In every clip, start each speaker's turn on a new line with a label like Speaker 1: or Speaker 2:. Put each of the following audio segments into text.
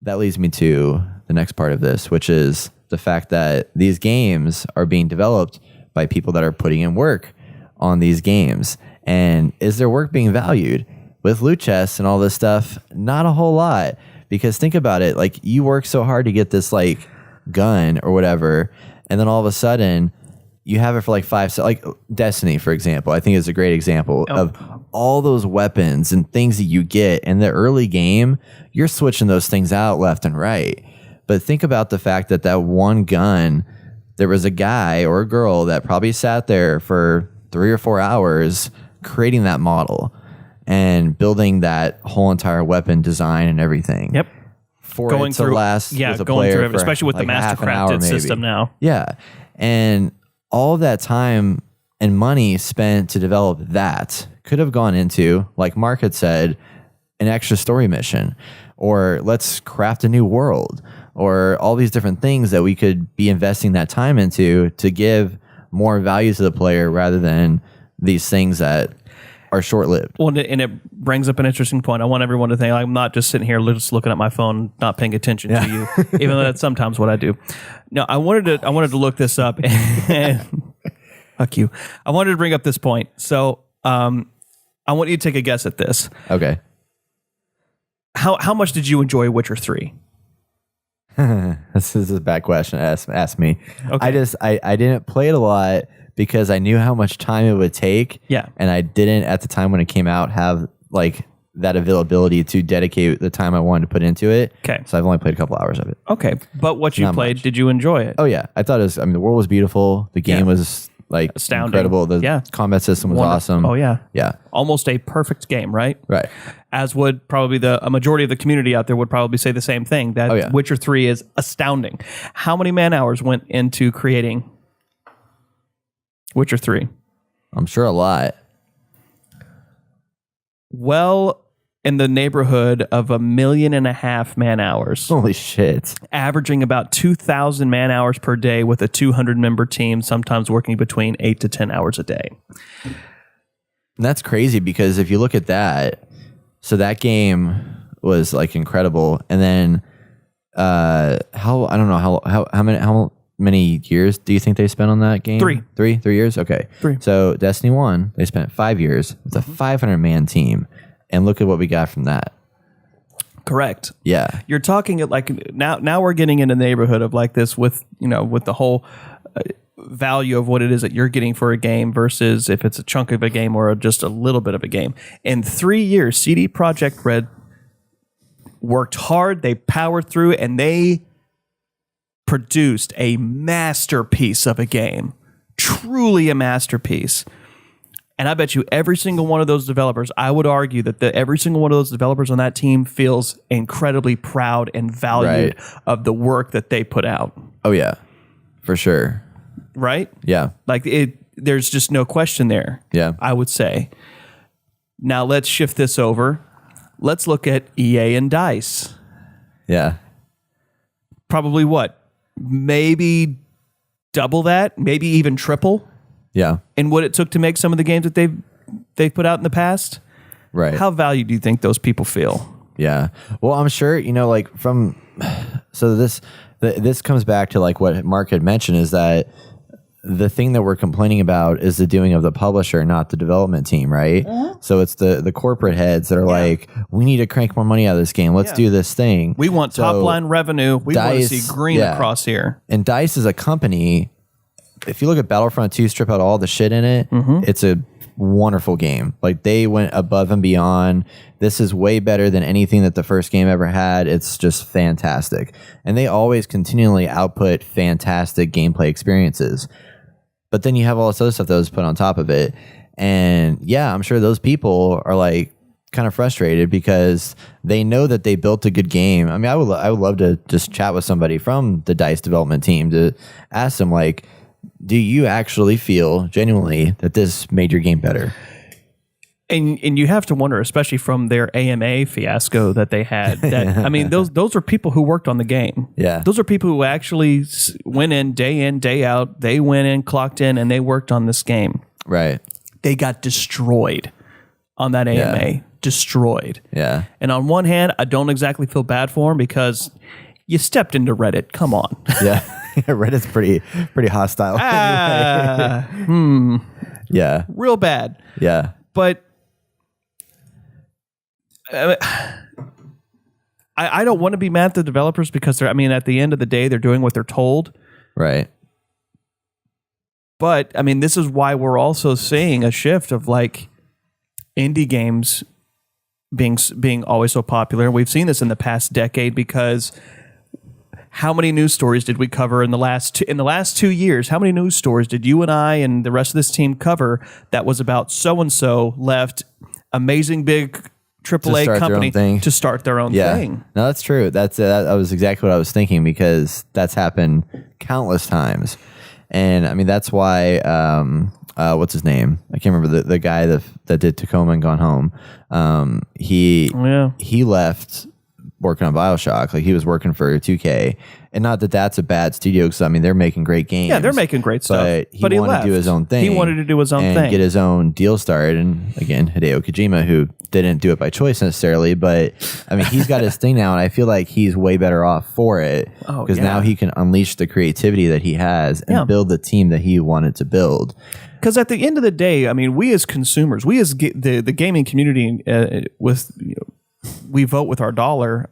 Speaker 1: that leads me to the next part of this, which is the fact that these games are being developed by people that are putting in work on these games. And is their work being valued? With loot chests and all this stuff, not a whole lot. Because think about it, like you work so hard to get this like gun or whatever, and then all of a sudden you have it for like 5 seconds. Like Destiny, for example, I think is a great example of all those weapons and things that you get in the early game. You're switching those things out left and right. But think about the fact that that one gun, there was a guy or a girl that probably sat there for 3 or 4 hours creating that model and building that whole entire weapon design and everything.
Speaker 2: Yep.
Speaker 1: For going it to last with a
Speaker 2: going
Speaker 1: player
Speaker 2: through, especially with
Speaker 1: like
Speaker 2: the master-crafted system now.
Speaker 1: Yeah. And all that time and money spent to develop that could have gone into, like Mark had said, an extra story mission, or let's craft a new world, or all these different things that we could be investing that time into to give more value to the player rather than these things that are short-lived.
Speaker 2: Well, and it brings up an interesting point. I want everyone to think I'm not just sitting here just looking at my phone, not paying attention to you, even though that's sometimes what I do. No, I wanted to look this up. And fuck you. I wanted to bring up this point. So I want you to take a guess at this.
Speaker 1: Okay.
Speaker 2: How much did you enjoy Witcher 3?
Speaker 1: This is a bad question. Ask me.
Speaker 2: Okay.
Speaker 1: I didn't play it a lot because I knew how much time it would take.
Speaker 2: Yeah.
Speaker 1: And I didn't at the time when it came out have like that availability to dedicate the time I wanted to put into it.
Speaker 2: Okay.
Speaker 1: So I've only played a couple hours of it.
Speaker 2: Okay. But what you
Speaker 1: Not
Speaker 2: played,
Speaker 1: much.
Speaker 2: did you enjoy it?
Speaker 1: Oh yeah. I thought it was, the world was beautiful. The game was like
Speaker 2: astounding.
Speaker 1: incredible. The combat system was awesome.
Speaker 2: Oh yeah.
Speaker 1: Yeah.
Speaker 2: Almost a perfect game, right?
Speaker 1: Right.
Speaker 2: As would probably a majority of the community out there would probably say the same thing, that Witcher 3 is astounding. How many man hours went into creating Witcher 3?
Speaker 1: I'm sure a lot.
Speaker 2: Well, in the neighborhood of 1.5 million man hours.
Speaker 1: Holy shit.
Speaker 2: Averaging about 2,000 man hours per day with a 200-member team, sometimes working between 8 to 10 hours a day.
Speaker 1: And that's crazy because if you look at that, so that game was like incredible. And then how many years do you think they spent on that game? 3 years? Okay.
Speaker 2: 3.
Speaker 1: So Destiny 1, they spent 5 years with a 500-man team. And look at what we got from that.
Speaker 2: Correct.
Speaker 1: Yeah.
Speaker 2: You're talking at like now we're getting in the neighborhood of like this with the whole value of what it is that you're getting for a game versus if it's a chunk of a game or just a little bit of a game. In 3 years, CD Projekt Red worked hard, they powered through, and they produced a masterpiece of a game. Truly a masterpiece. And I bet you every single one of those developers, I would argue that every single one of those developers on that team feels incredibly proud and valued of the work that they put out.
Speaker 1: Oh, yeah. For sure.
Speaker 2: Right?
Speaker 1: Yeah.
Speaker 2: Like there's just no question there.
Speaker 1: Yeah.
Speaker 2: I would say. Now let's shift this over. Let's look at EA and DICE.
Speaker 1: Yeah.
Speaker 2: Probably what? Maybe double that, maybe even triple.
Speaker 1: Yeah.
Speaker 2: In what it took to make some of the games that they've put out in the past.
Speaker 1: Right.
Speaker 2: How valued do you think those people feel?
Speaker 1: Yeah. Well, I'm sure, so this comes back to like what Mark had mentioned is that the thing that we're complaining about is the doing of the publisher, not the development team, right? So it's the corporate heads that are like, we need to crank more money out of this game. Let's do this thing.
Speaker 2: We want top line revenue. We want to see green across here.
Speaker 1: And DICE is a company. If you look at Battlefront 2, strip out all the shit in it, it's a wonderful game. Like they went above and beyond. This is way better than anything that the first game ever had. It's just fantastic. And they always continually output fantastic gameplay experiences. But then you have all this other stuff that was put on top of it. And yeah, I'm sure those people are like kind of frustrated because they know that they built a good game. I mean, I would love to just chat with somebody from the DICE development team to ask them like, do you actually feel genuinely that this made your game better?
Speaker 2: And you have to wonder, especially from their AMA fiasco that they had. That I mean, those are people who worked on the game.
Speaker 1: Yeah,
Speaker 2: those are people who actually went in, day out. They went in, clocked in, and they worked on this game.
Speaker 1: Right.
Speaker 2: They got destroyed on that AMA. destroyed.
Speaker 1: Yeah.
Speaker 2: And on one hand, I don't exactly feel bad for him because you stepped into Reddit. Come on.
Speaker 1: Yeah. Reddit's pretty hostile. Yeah.
Speaker 2: Real bad.
Speaker 1: Yeah.
Speaker 2: But I don't want to be mad at the developers because at the end of the day, they're doing what they're told.
Speaker 1: Right.
Speaker 2: But this is why we're also seeing a shift of like indie games being always so popular. We've seen this in the past decade because how many news stories did we cover in the last 2 years? How many news stories did you and I and the rest of this team cover that was about so-and-so left amazing big AAA company to start their own thing?
Speaker 1: No, that's true. That was exactly what I was thinking because that's happened countless times. And that's why, what's his name? I can't remember the guy that did Tacoma and Gone Home. He left working on BioShock. Like he was working for 2K, and not that that's a bad studio because they're making great games.
Speaker 2: Yeah, they're making great stuff.
Speaker 1: But he wanted to do his own thing.
Speaker 2: He wanted to do his own thing,
Speaker 1: get his own deal started. And again, Hideo Kojima, who didn't do it by choice necessarily, but he's got his thing now, and I feel like he's way better off for it because now he can unleash the creativity that he has and build the team that he wanted to build.
Speaker 2: Because at the end of the day, we as consumers, we as the gaming community, we vote with our dollar.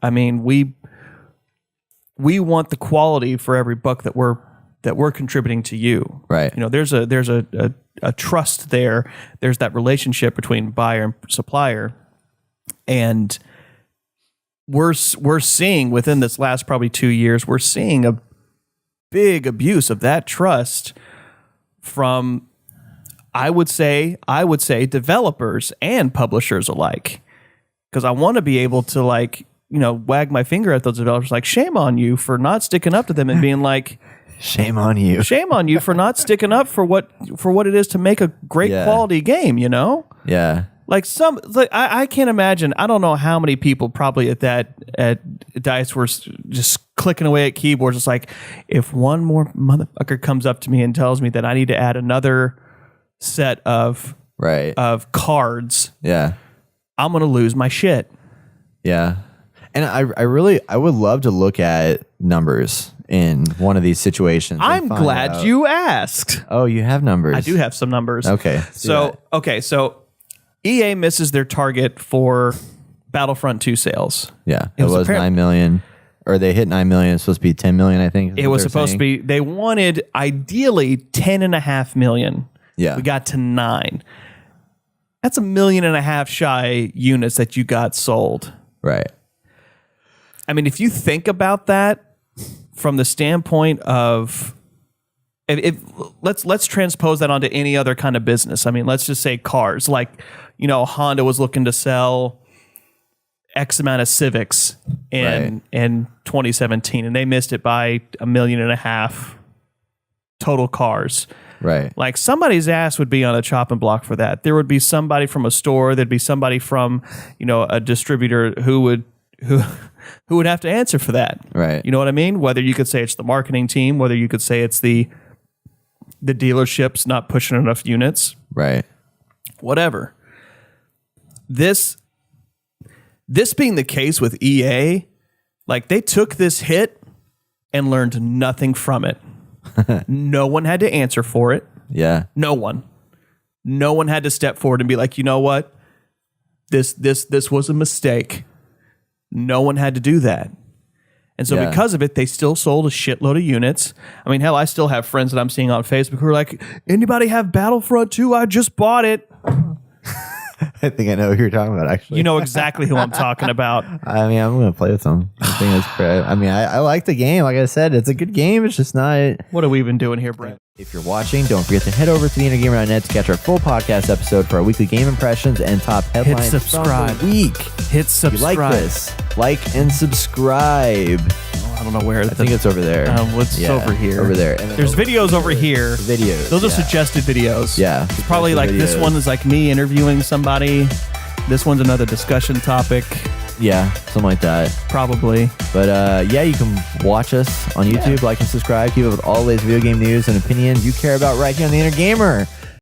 Speaker 2: We want the quality for every buck that we're contributing to you.
Speaker 1: Right.
Speaker 2: There's a trust there. There's that relationship between buyer and supplier, and we're seeing within this last probably 2 years, we're seeing a big abuse of that trust from I would say developers and publishers alike. Because I want to be able to wag my finger at those developers like, shame on you for not sticking up to them and being like,
Speaker 1: shame on you
Speaker 2: for not sticking up for what it is to make a great quality game,
Speaker 1: Yeah.
Speaker 2: I can't imagine. I don't know how many people probably at DICE were just clicking away at keyboards. It's like, if one more motherfucker comes up to me and tells me that I need to add another set of cards.
Speaker 1: Yeah.
Speaker 2: I'm going to lose my shit.
Speaker 1: Yeah. And I would love to look at numbers in one of these situations.
Speaker 2: I'm glad you asked.
Speaker 1: Oh, you have numbers.
Speaker 2: I do have some numbers.
Speaker 1: Okay.
Speaker 2: So EA misses their target for Battlefront 2 sales.
Speaker 1: Yeah. It was 9 million. Or they hit 9 million. It's supposed to be 10 million, I think.
Speaker 2: It was supposed to be. They wanted ideally 10.5 million.
Speaker 1: Yeah.
Speaker 2: We got to 9. That's 1.5 million shy units that you got sold.
Speaker 1: Right.
Speaker 2: If you think about that from the standpoint of, let's transpose that onto any other kind of business. Let's just say cars. Honda was looking to sell X amount of Civics in 2017, and they missed it by 1.5 million total cars.
Speaker 1: Right.
Speaker 2: Somebody's ass would be on a chopping block for that. There would be somebody from a store. There'd be somebody from, a distributor who would have to answer for that.
Speaker 1: Right.
Speaker 2: You know what I mean? Whether you could say it's the marketing team, whether you could say it's the dealerships not pushing enough units.
Speaker 1: Right.
Speaker 2: Whatever. This being the case with EA, they took this hit and learned nothing from it. No one had to answer for it.
Speaker 1: Yeah.
Speaker 2: No one had to step forward and be like, you know what? This was a mistake. No one had to do that. And so because of it, they still sold a shitload of units. Hell, I still have friends that I'm seeing on Facebook who are like, anybody have Battlefront 2? I just bought it.
Speaker 1: I think I know who you're talking about, actually.
Speaker 2: You know exactly who I'm talking about.
Speaker 1: I'm going to play with them. I think it's great. I like the game. Like I said, it's a good game. It's just not...
Speaker 2: What are we even doing here, Brent?
Speaker 1: If you're watching, don't forget to head over to theinnergamer.net to catch our full podcast episode for our weekly game impressions and top headlines from the week.
Speaker 2: Hit subscribe.
Speaker 1: If you like this, like and subscribe.
Speaker 2: I don't know where.
Speaker 1: I think it's over there.
Speaker 2: It's over here.
Speaker 1: Over there.
Speaker 2: There's videos over here.
Speaker 1: Videos.
Speaker 2: Those are suggested videos.
Speaker 1: Yeah.
Speaker 2: It's probably this one is me interviewing somebody. This one's another discussion topic.
Speaker 1: Yeah, something like that.
Speaker 2: Probably.
Speaker 1: But you can watch us on YouTube, like and subscribe, keep up with all the latest video game news and opinions you care about right here on The Inner Gamer.